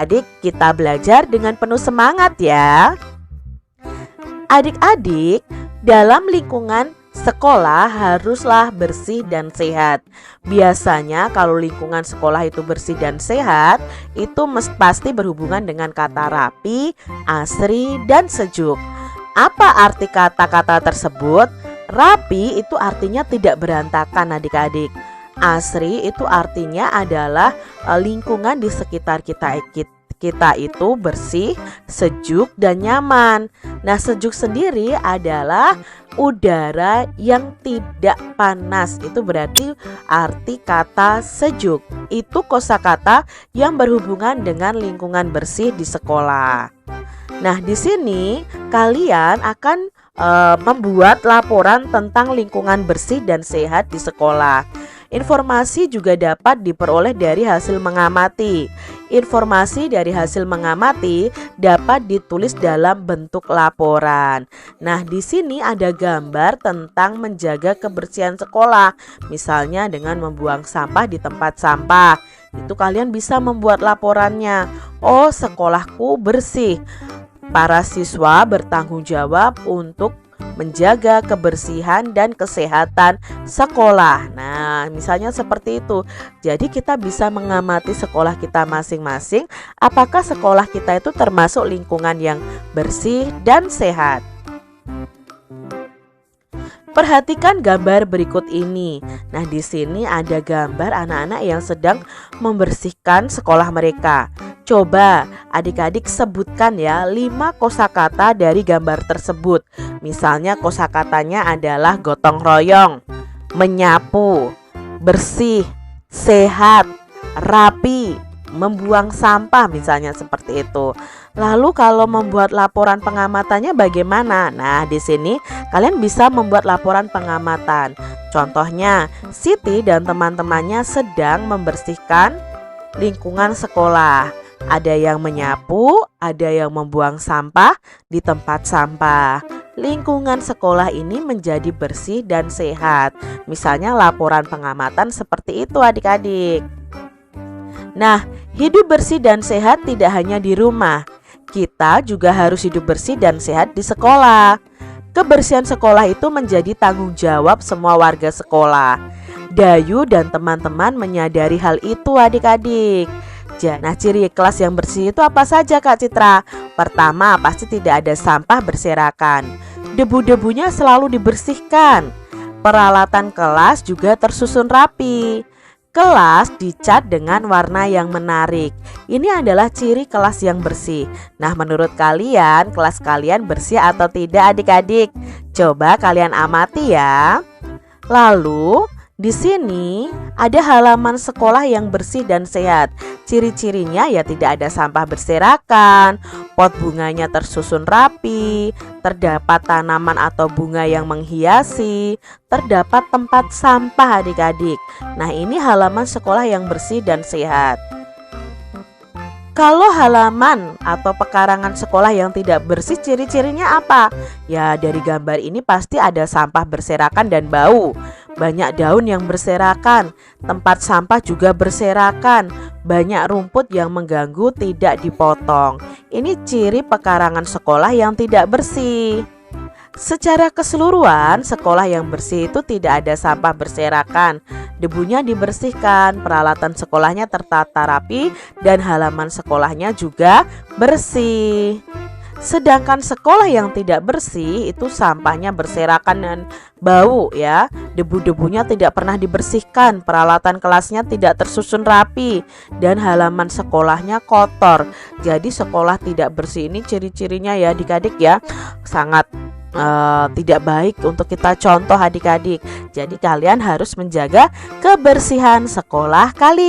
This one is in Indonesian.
Adik, kita belajar dengan penuh semangat ya. Adik-adik, dalam lingkungan sekolah haruslah bersih dan sehat. Biasanya kalau lingkungan sekolah itu bersih dan sehat, itu pasti berhubungan dengan kata rapi, asri, dan sejuk. Apa arti kata-kata tersebut? Rapi itu artinya tidak berantakan adik-adik. Asri itu artinya adalah lingkungan di sekitar kita itu bersih, sejuk, dan nyaman. Nah, sejuk sendiri adalah udara yang tidak panas. Itu berarti arti kata sejuk. Itu kosakata yang berhubungan dengan lingkungan bersih di sekolah. Nah, di sini kalian akan membuat laporan tentang lingkungan bersih dan sehat di sekolah. Informasi juga dapat diperoleh dari hasil mengamati. Informasi dari hasil mengamati dapat ditulis dalam bentuk laporan. Nah, di sini ada gambar tentang menjaga kebersihan sekolah. Misalnya dengan membuang sampah di tempat sampah. Itu kalian bisa membuat laporannya. Oh, sekolahku bersih. Para siswa bertanggung jawab untuk menjaga kebersihan dan kesehatan sekolah. Nah, misalnya seperti itu. Jadi kita bisa mengamati sekolah kita masing-masing, apakah sekolah kita itu termasuk lingkungan yang bersih dan sehat. Perhatikan gambar berikut ini. Nah, di sini ada gambar anak-anak yang sedang membersihkan sekolah mereka. Coba adik-adik sebutkan ya 5 kosakata dari gambar tersebut. Misalnya kosakatanya adalah gotong royong, menyapu, bersih, sehat, rapi, membuang sampah, misalnya seperti itu. Lalu kalau membuat laporan pengamatannya bagaimana? Nah, di sini kalian bisa membuat laporan pengamatan. Contohnya, Siti dan teman-temannya sedang membersihkan lingkungan sekolah. Ada yang menyapu, ada yang membuang sampah di tempat sampah. Lingkungan sekolah ini menjadi bersih dan sehat. Misalnya laporan pengamatan seperti itu adik-adik. Nah, hidup bersih dan sehat tidak hanya di rumah. Kita juga harus hidup bersih dan sehat di sekolah. Kebersihan sekolah itu menjadi tanggung jawab semua warga sekolah. Dayu dan teman-teman menyadari hal itu adik-adik. Nah, ciri kelas yang bersih itu apa saja Kak Citra? Pertama, pasti tidak ada sampah berserakan. Debu-debunya selalu dibersihkan. Peralatan kelas juga tersusun rapi. Kelas dicat dengan warna yang menarik. Ini adalah ciri kelas yang bersih. Nah, menurut kalian, kelas kalian bersih atau tidak adik-adik? Coba kalian amati ya. Lalu, di sini ada halaman sekolah yang bersih dan sehat. Ciri-cirinya ya tidak ada sampah berserakan, pot bunganya tersusun rapi, terdapat tanaman atau bunga yang menghiasi, terdapat tempat sampah adik-adik. Nah, ini halaman sekolah yang bersih dan sehat. Kalau halaman atau pekarangan sekolah yang tidak bersih, ciri-cirinya apa? Ya, dari gambar ini pasti ada sampah berserakan dan bau. Banyak daun yang berserakan, tempat sampah juga berserakan, banyak rumput yang mengganggu tidak dipotong. Ini ciri pekarangan sekolah yang tidak bersih. Secara keseluruhan, sekolah yang bersih itu tidak ada sampah berserakan, debunya dibersihkan, peralatan sekolahnya tertata rapi, dan halaman sekolahnya juga bersih. Sedangkan sekolah yang tidak bersih itu sampahnya berserakan dan bau ya. Debu-debunya tidak pernah dibersihkan, peralatan kelasnya tidak tersusun rapi, dan halaman sekolahnya kotor. Jadi sekolah tidak bersih ini ciri-cirinya ya adik-adik ya, sangat tidak baik untuk kita contoh adik-adik. Jadi kalian harus menjaga kebersihan sekolah kalian.